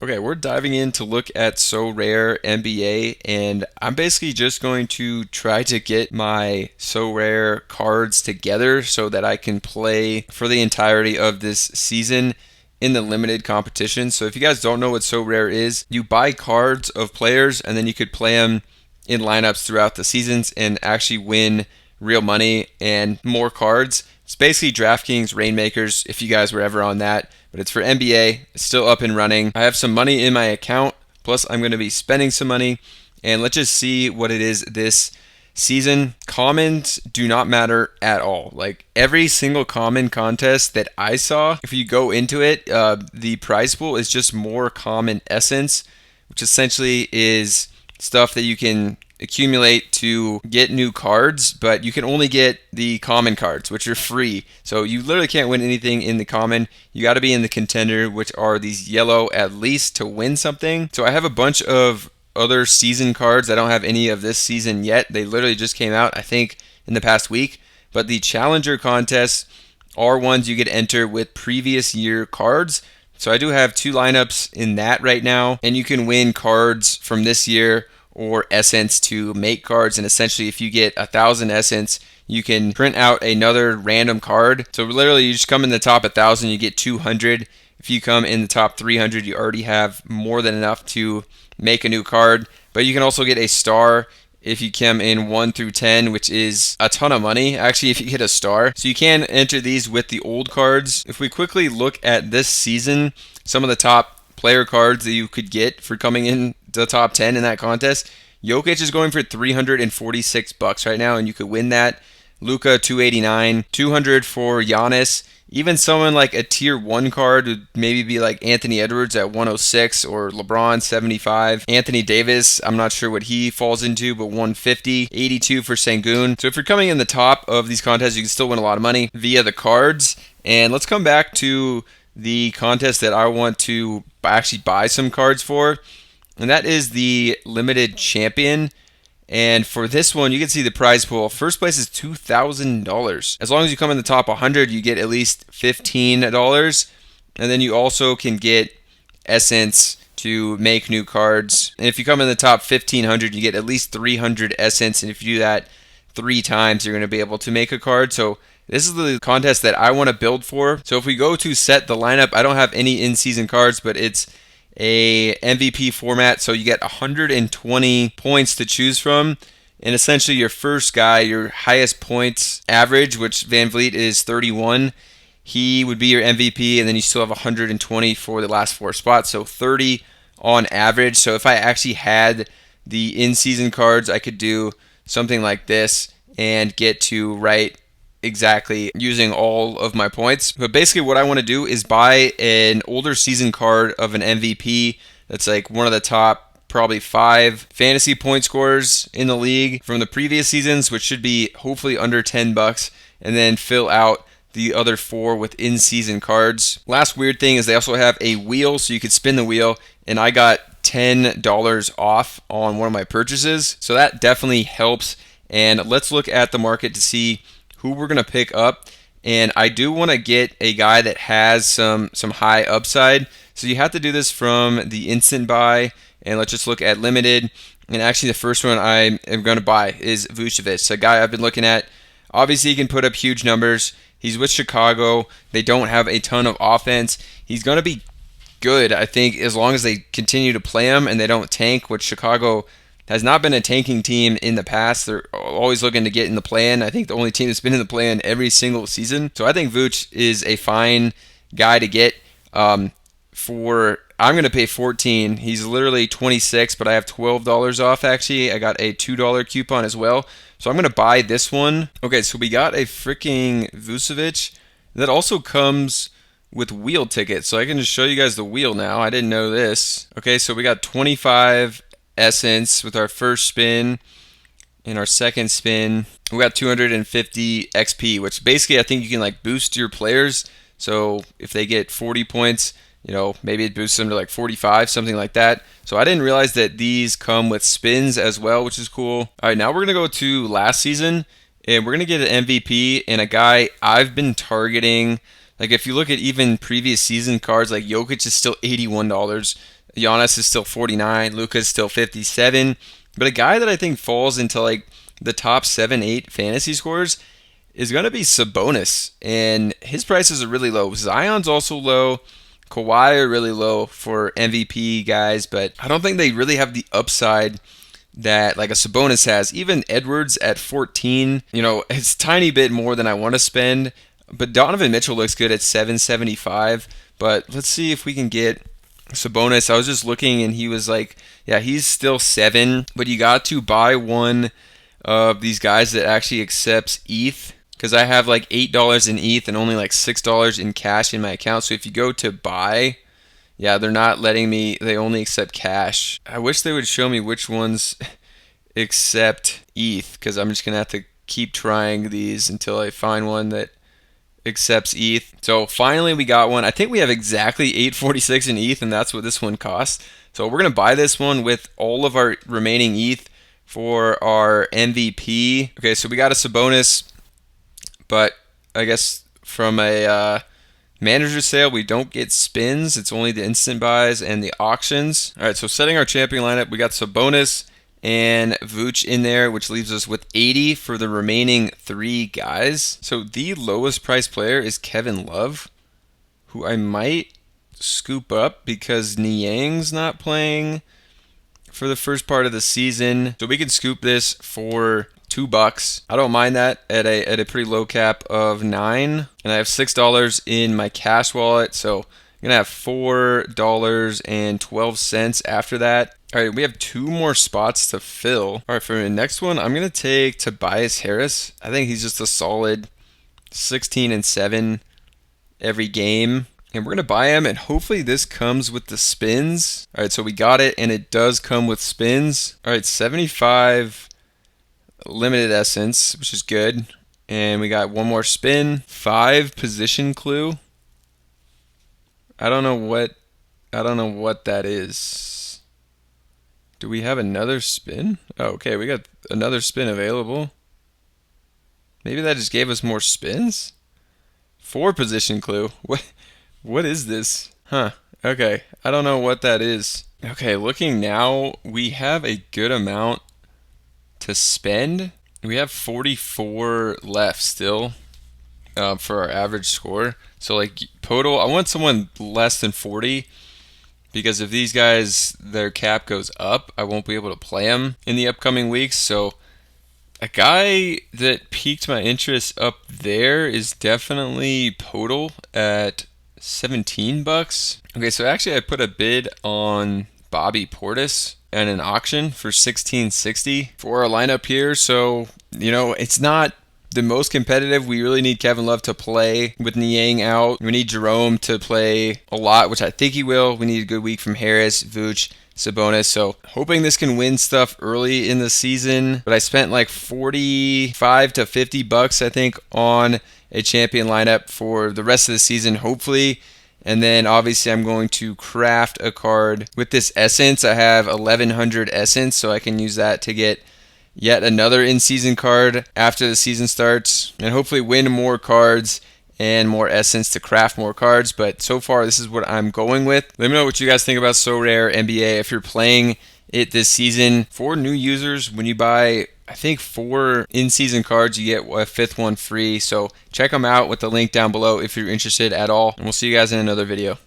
Okay, we're diving in to look at SoRare NBA, and I'm basically just going to try to get my SoRare cards together so that I can play for the entirety of this season in the limited competition. So if you guys don't know what SoRare is, you buy cards of players and then you could play them in lineups throughout the seasons and actually win real money and more cards. It's basically DraftKings Rainmakers if you guys were ever on that, but it's for NBA. It's still up and running. I have some money in my account, plus I'm going to be spending some money, and let's just see what it is this season. Commons do not matter at all. Like every single common contest that I saw, if you go into it, the prize pool is just more common essence, which essentially is stuff that you can accumulate to get new cards, but you can only get the common cards, which are free. So you literally can't win anything in the common. You got to be in the contender, which are these yellow at least to win something. So I have a bunch of other season cards. I don't have any of this season yet. They literally just came out, I think, in the past week. But the challenger contests are ones you could enter with previous year cards. So I do have two lineups in that right now, and you can win cards from this year or essence to make cards. And essentially, if you get 1,000 essence, you can print out another random card. So literally, you just come in the top 1,000, you get 200. If you come in the top 300, you already have more than enough to make a new card. But you can also get a star if you come in 1 through 10, which is a ton of money, actually, if you get a star. So you can enter these with the old cards. If we quickly look at this season, some of the top player cards that you could get for coming in the top 10 in that contest, Jokic is going for $346 right now, and you could win that. Luka, $289, $200 for Giannis. Even someone like a tier 1 card would maybe be like Anthony Edwards at 106 or LeBron 75. Anthony Davis, I'm not sure what he falls into, but 150. 82 for Sengun. So if you're coming in the top of these contests, you can still win a lot of money via the cards. And let's come back to the contest that I want to actually buy some cards for, and that is the limited champion. And for this one, you can see the prize pool. First place is $2,000. As long as you come in the top 100, you get at least $15. And then you also can get essence to make new cards. And if you come in the top 1,500, you get at least 300 essence. And if you do that 3 times, you're going to be able to make a card. So this is the contest that I want to build for. So if we go to set the lineup, I don't have any in-season cards, but it's a MVP format, so you get 120 points to choose from. And essentially your first guy, your highest points average, which Van Vliet is 31, he would be your MVP, and then you still have 120 for the last 4 spots, so 30 on average. So if I actually had the in-season cards, I could do something like this and get to right exactly using all of my points. But basically what I want to do is buy an older season card of an MVP that's like one of the top probably 5 fantasy point scorers in the league from the previous seasons, which should be hopefully under $10, and then fill out the other 4 with in-season cards. Last weird thing is they also have a wheel, so you could spin the wheel, and I got $10 off on one of my purchases, so that definitely helps. And let's look at the market to see who we're going to pick up. And I do want to get a guy that has some high upside. So you have to do this from the instant buy. And let's just look at limited. And actually the first one I am going to buy is Vucevic, a guy I've been looking at. Obviously he can put up huge numbers. He's with Chicago. They don't have a ton of offense. He's going to be good, I think, as long as they continue to play him and they don't tank, which Chicago has not been a tanking team in the past. They're always looking to get in the play-in. I think the only team that's been in the play-in every single season. So I think Vooch is a fine guy to get. I'm going to pay 14. He's literally 26, but I have $12 off actually. I got a $2 coupon as well. So I'm going to buy this one. Okay, so we got a freaking Vucevic that also comes with wheel tickets. So I can just show you guys the wheel now. I didn't know this. Okay, so we got 25 essence with our first spin. In our second spin, we got 250 XP, which basically I think you can like boost your players. So if they get 40 points, maybe it boosts them to like 45, something like that. So I didn't realize that these come with spins as well, which is cool. All right, now we're going to go to last season, and we're going to get an MVP and a guy I've been targeting. Like if you look at even previous season cards, like Jokic is still $81. Giannis is still 49. Luka's still 57. But a guy that I think falls into like the top 7, 8 fantasy scores is going to be Sabonis. And his prices are really low. Zion's also low. Kawhi are really low for MVP guys, but I don't think they really have the upside that like a Sabonis has. Even Edwards at 14, it's a tiny bit more than I want to spend. But Donovan Mitchell looks good at 775. But let's see if we can get Sabonis. I was just looking and he was like, yeah, he's still 7, but you got to buy one of these guys that actually accepts ETH, because I have like $8 in ETH and only like $6 in cash in my account. So if you go to buy, yeah, they're not letting me, they only accept cash. I wish they would show me which ones accept ETH, because I'm just going to have to keep trying these until I find one that accepts ETH. So finally we got one. I think we have exactly 846 in ETH, and that's what this one costs. So we're going to buy this one with all of our remaining ETH for our MVP. Okay, so we got a Sabonis, but I guess from a manager sale, we don't get spins. It's only the instant buys and the auctions. All right, so setting our champion lineup, we got Sabonis and Vuce in there, which leaves us with 80 for the remaining 3 guys. So the lowest price player is Kevin Love, who I might scoop up because Niang's not playing for the first part of the season. So we can scoop this for $2. I don't mind that at a pretty low cap of 9. And I have $6 in my cash wallet, so I'm gonna have $4.12 after that. All right, we have 2 more spots to fill. All right, for the next one, I'm going to take Tobias Harris. I think he's just a solid 16 and 7 every game. And we're going to buy him, and hopefully this comes with the spins. All right, so we got it, and it does come with spins. All right, 75 limited essence, which is good. And we got one more spin. 5 position clue. I don't know what that is. Do we have another spin? Oh, okay, we got another spin available. Maybe that just gave us more spins? 4 position clue. What is this? Huh. Okay, I don't know what that is. Okay, looking now, we have a good amount to spend. We have 44 left still for our average score. So like total, I want someone less than 40. Because if these guys, their cap goes up, I won't be able to play them in the upcoming weeks. So a guy that piqued my interest up there is definitely Podol at $17. Okay, so actually I put a bid on Bobby Portis at an auction for $16.60 for our lineup here. So, it's not the most competitive. We really need Kevin Love to play with Niang out. We need Jerome to play a lot, which I think he will. We need a good week from Harris, Vuce, Sabonis. So hoping this can win stuff early in the season. But I spent like $45 to $50, I think, on a champion lineup for the rest of the season, hopefully. And then obviously I'm going to craft a card with this essence. I have 1100 essence, so I can use that to get yet another in-season card after the season starts, and hopefully win more cards and more essence to craft more cards. But so far, this is what I'm going with. Let me know what you guys think about SoRare NBA. If you're playing it this season, for new users, when you buy, I think 4 in-season cards, you get a 5th one free. So check them out with the link down below if you're interested at all. And we'll see you guys in another video.